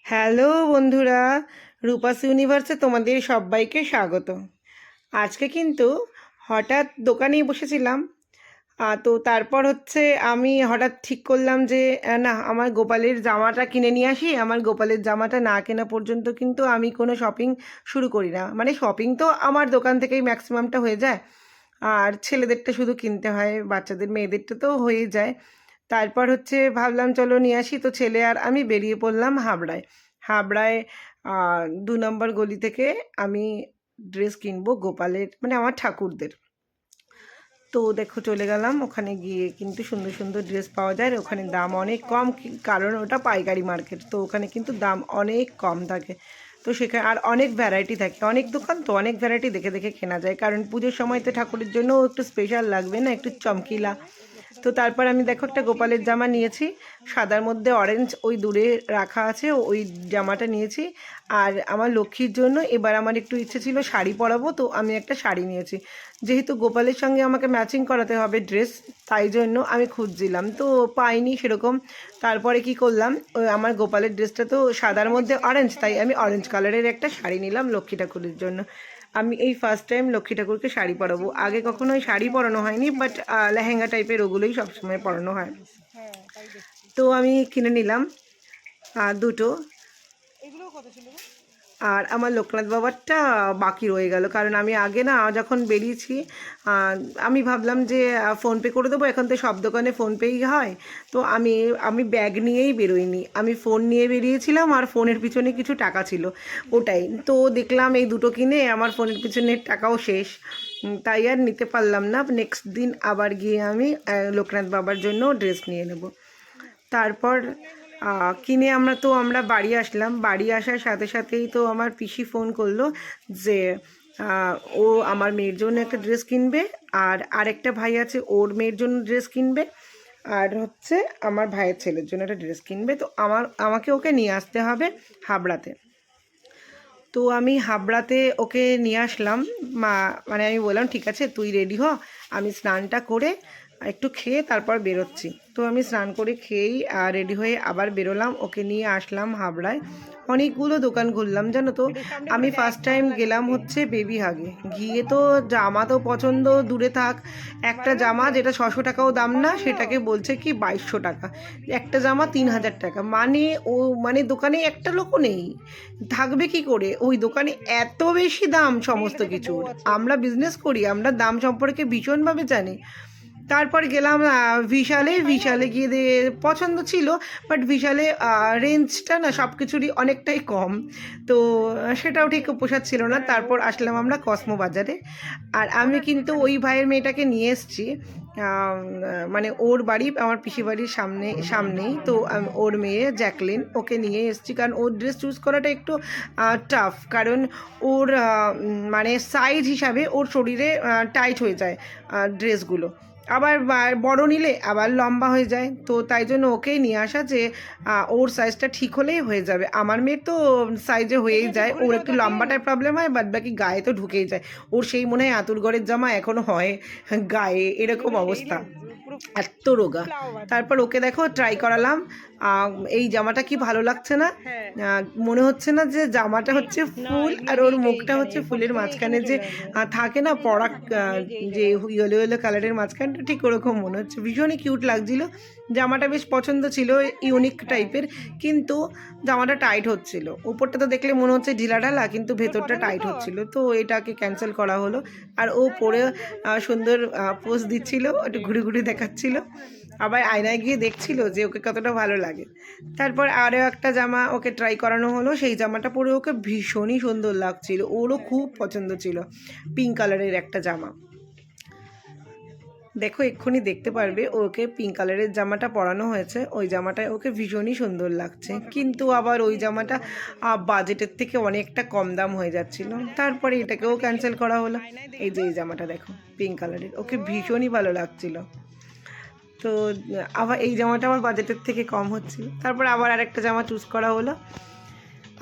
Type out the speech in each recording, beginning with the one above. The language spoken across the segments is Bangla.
হ্যালো বন্ধুরা, রূপাস ইউনিভার্সে তোমাদের সবাইকে স্বাগত। আজকে কিন্তু হঠাৎ দোকানেই বসেছিলাম। তো তারপর আমি হঠাৎ ঠিক করলাম যে না, আমার গোপালের জামাটা কিনে নিয়ে আসি। আমার গোপালের জামাটা না কেনা পর্যন্ত কিন্তু আমি কোনো শপিং শুরু করি না। মানে শপিং তো আমার দোকান থেকেই ম্যাক্সিমামটা হয়ে যায়, আর ছেলেদেরটা শুধু কিনতে হয়, বাচ্চাদের মেয়েদেরটা তো হয়েই যায়। তারপর ভাবলাম চলো নিয়ে আসি। তো ছেলে আর আমি বেরিয়ে পড়লাম হাবড়ায়। হাবড়ায় 2 নম্বর গলি থেকে আমি ড্রেস কিনবো গোপালের, মানে আমার ঠাকুরদের। তো দেখো চলে গেলাম ওখানে, গিয়ে কিন্তু সুন্দর সুন্দর ড্রেস পাওয়া যায়। আর ওখানে দাম অনেক কম, কারণ ওটা পাইকারি মার্কেট, তো ওখানে কিন্তু দাম অনেক কম থাকে। তো সেখানে আর অনেক ভ্যারাইটি থাকে, অনেক দোকান, তো অনেক ভ্যারাইটি দেখে দেখে কেনা যায়, কারণ পুজোর সময় তো ঠাকুরের জন্য একটু স্পেশাল লাগবে না, একটু চমকিলা। তো তারপর আমি দেখো একটা গোপালের জামা নিয়েছি, সাদার মধ্যে অরেঞ্জ ওই দূরে রাখা আছে, ওই জামাটা নিয়েছি। আর আমার লক্ষ্মীর জন্য এবার আমার একটু ইচ্ছে ছিল শাড়ি পরাবো, তো আমি একটা শাড়ি নিয়েছি। যেহেতু গোপালের সঙ্গে আমাকে ম্যাচিং করাতে হবে ড্রেস, তাই জন্য আমি খুঁজছিলাম, তো পাইনি সেরকম। তারপরে কি করলাম, আমার গোপালের ড্রেসটা তো সাদার মধ্যে অরেঞ্জ, তাই আমি অরেঞ্জ কালারের একটা শাড়ি নিলাম লক্ষ্মী ঠাকুরের জন্য। আমি এই ফার্স্ট টাইম লক্ষ্মী ঠাকুরকে শাড়ি পরাবো, আগে কখনোই শাড়ি পরানো হয়নি, বাট লেহেঙ্গা টাইপের ওগুলোই সবসময় পরানো হয়। তো আমি কিনে নিলাম দুটো। আর আমার লোকনাথ বাবারটা বাকি রয়ে গেল, কারণ আমি আগে না যখন বেরিয়েছি আমি ভাবলাম যে ফোনপে করে দেবো, এখন তো সব দোকানে ফোনপেই হয়। তো আমি ব্যাগ নিয়েই বেরোইনি, আমি ফোন নিয়ে বেরিয়েছিলাম, আর ফোনের পিছনে কিছু টাকা ছিল, ওটাই। তো দেখলাম এই দুটো কিনে আমার ফোনের পিছনের টাকাও শেষ, তাই আর নিতে পারলাম না। নেক্সট দিন আবার গিয়ে আমি লোকনাথ বাবার জন্য ড্রেস নিয়ে নেব। তারপর কিনে আমরা বাড়ি আসলাম। বাড়ি আসার সাথে সাথেই তো আমার পিসি ফোন করলো যে ও আমার মেয়ের জন্য একটা ড্রেস কিনবে, আর আরেকটা ভাই আছে, ওর মেয়ের জন্য ড্রেস কিনবে, আর আমার ভাইয়ের ছেলের জন্য একটা ড্রেস কিনবে। তো আমাকে ওকে নিয়ে আসতে হবে হাবড়াতে। তো আমি হাবড়াতে ওকে নিয়ে আসলাম। মানে আমি বললাম ঠিক আছে তুই রেডি হ, আমি স্নানটা করে একটু খেয়ে তারপর বেরোচ্ছি। তো আমি স্নান করে খেয়েই রেডি হয়ে আবার বেরোলাম, ওকে নিয়ে আসলাম হাবড়ায়। অনেকগুলো দোকান ঘুরলাম জানো তো। আমি ফার্স্ট টাইম গেলাম বেবি হাগে। গিয়ে তো জামা তো পছন্দ দূরে থাক, একটা জামা যেটা 600 টাকাও দাম না, সেটাকে বলছে কি 2200 টাকা। একটা জামা 3000 টাকা, মানে দোকানে একটা লোকও নেই, থাকবে কি করে ওই দোকানে, এত বেশি দাম সমস্ত কিছুর। আমরা বিজনেস করি, আমরা দাম সম্পর্কে ভীষণভাবে জানি। তারপর গেলাম বিশালে। বিশালে গিয়ে পছন্দ ছিল, বাট বিশালে রেঞ্জটা না সব কিছুরই অনেকটাই কম, তো সেটাও ঠিক পোষাচ্ছিল না। তারপর আসলাম আমরা কসমো বাজারে। আর আমি কিন্তু ওই ভাইয়ের মেয়েটাকে নিয়ে এসেছি, মানে ওর বাড়ি আমার পিসি বাড়ির সামনেই। তো ওর মেয়ে জ্যাকলিন, ওকে নিয়ে এসেছি, কারণ ওর ড্রেস চুজ করাটা একটু টাফ, কারণ ওর মানে সাইজ হিসাবে ওর শরীরে টাইট হয়ে যায় ড্রেসগুলো, আবার বড় নিলে আবার লম্বা হয়ে যায়। তো তাই জন্য ওকেই নিয়ে আসা, যে ওর সাইজটা ঠিক হলেই হয়ে যাবে। আমার মেয়ের তো সাইজে হয়েই যায়, ওর একটু লম্বাটায় প্রবলেম হয়, বাদ বাকি গায়ে তো ঢুকেই যায়। ওর সেই মনে হয় আঁতুর ঘরের জামা এখনও হয় গায়ে, এরকম অবস্থা, এত রোগা। তারপর ওকে দেখো ট্রাই করালাম, এই জামাটা কি ভালো লাগছে না, মনে হচ্ছে না যে জামাটা ফুল, আর ওর মুখটা ফুলের মাঝখানে যে থাকে না পরাগ, যে ইয়েলো ইয়েলো কালারের মাঝখানটা, ঠিক ওরকম মনে হচ্ছে। ভীষণই কিউট লাগছিল, জামাটা বেশ পছন্দ ছিল, ইউনিক টাইপের। কিন্তু জামাটা টাইট হচ্ছিল, উপরটা তো দেখলে মনে হচ্ছে ঢিলা ঢালা, কিন্তু ভেতরটা টাইট হচ্ছিল, তো এটাকে ক্যান্সেল করা হলো। আর ও পরে সুন্দর পোজ দিচ্ছিল, একটু ঘুরে ঘুরে দেখাচ্ছিল, আবার আয়নায় গিয়ে দেখছিল যে ওকে কতটা ভালো লাগে। তারপর আরও একটা জামা ওকে ট্রাই করানো হলো, সেই জামাটা পরে ওকে ভীষণই সুন্দর লাগছিল, ওরও খুব পছন্দ ছিল, পিঙ্ক কালারের একটা জামা। দেখো এক্ষুনি দেখতে পারবে, ওকে পিঙ্ক কালারের জামাটা পরানো হয়েছে, ওই জামাটায় ওকে ভীষণই সুন্দর লাগছে, কিন্তু আবার ওই জামাটা বাজেটের থেকে অনেকটা কম দাম হয়ে যাচ্ছিল। তারপরে এটাকেও ক্যান্সেল করা হলো। এই যে এই জামাটা দেখো পিঙ্ক কালারের, ওকে ভীষণই ভালো লাগছিল। তো আবার এই জামাটা আমার বাজেটের থেকে কম হচ্ছিল, তারপর আবার আরেকটা জামা চুজ করা হলো।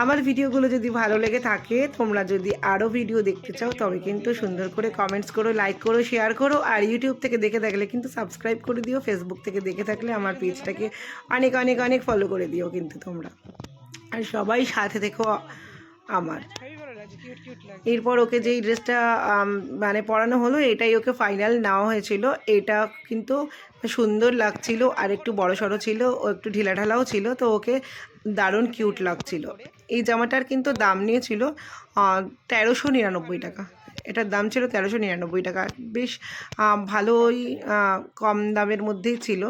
আমার ভিডিওগুলো যদি ভালো লেগে থাকে, তোমরা যদি আরও ভিডিও দেখতে চাও, তবে কিন্তু সুন্দর করে কমেন্টস করো, লাইক করো, শেয়ার করো। আর ইউটিউব থেকে দেখে থাকলে কিন্তু সাবস্ক্রাইব করে দিও, ফেসবুক থেকে দেখে থাকলে আমার পেজটাকে অনেক অনেক অনেক ফলো করে দিও কিন্তু তোমরা। আর সবাই সাথে থেকেও আমার। হেভি ভালো লাগছে, কিউট কিউট লাগছে। এরপর ওকে যেই ড্রেসটা মানে পরানো হলো, এটাই ওকে ফাইনাল নেওয়া হয়েছিল। এটা কিন্তু সুন্দর লাগছিল, আর একটু বড় সড়ো ছিল, ও একটু ঢিলাঢালাও ছিল, তো ওকে দারুণ কিউট লাগছিল। এই জামাটার কিন্তু দাম নিয়েছিল 1399 টাকা। এটার দাম ছিল 1399 টাকা। বেশ ভালোই কম দামের মধ্যেই ছিল।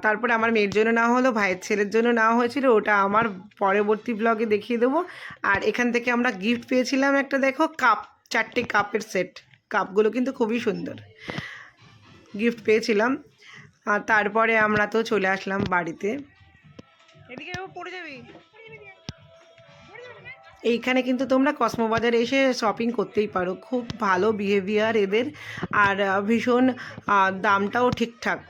তারপরে আমার মেয়ের জন্য নেওয়া হলো, ভাইয়ের ছেলের জন্য নেওয়া হয়েছিল, ওটা আমার পরবর্তী ব্লগে দেখিয়ে দেবো। আর এখান থেকে আমরা গিফট পেয়েছিলাম একটা, দেখো কাপ, 4টে কাপের সেট। কাপগুলো কিন্তু খুবই সুন্দর গিফট পেয়েছিলাম। আর তারপরে আমরা তো চলে আসলাম বাড়িতে। এদিকে ও পড়ে যাবি। এইখানে কিন্তু তোমরা কসমো বাজারে এসে শপিং করতেই পারো, খুব ভালো বিহেভিয়ার এদের, আর ভীষণ দামটাও ঠিকঠাক।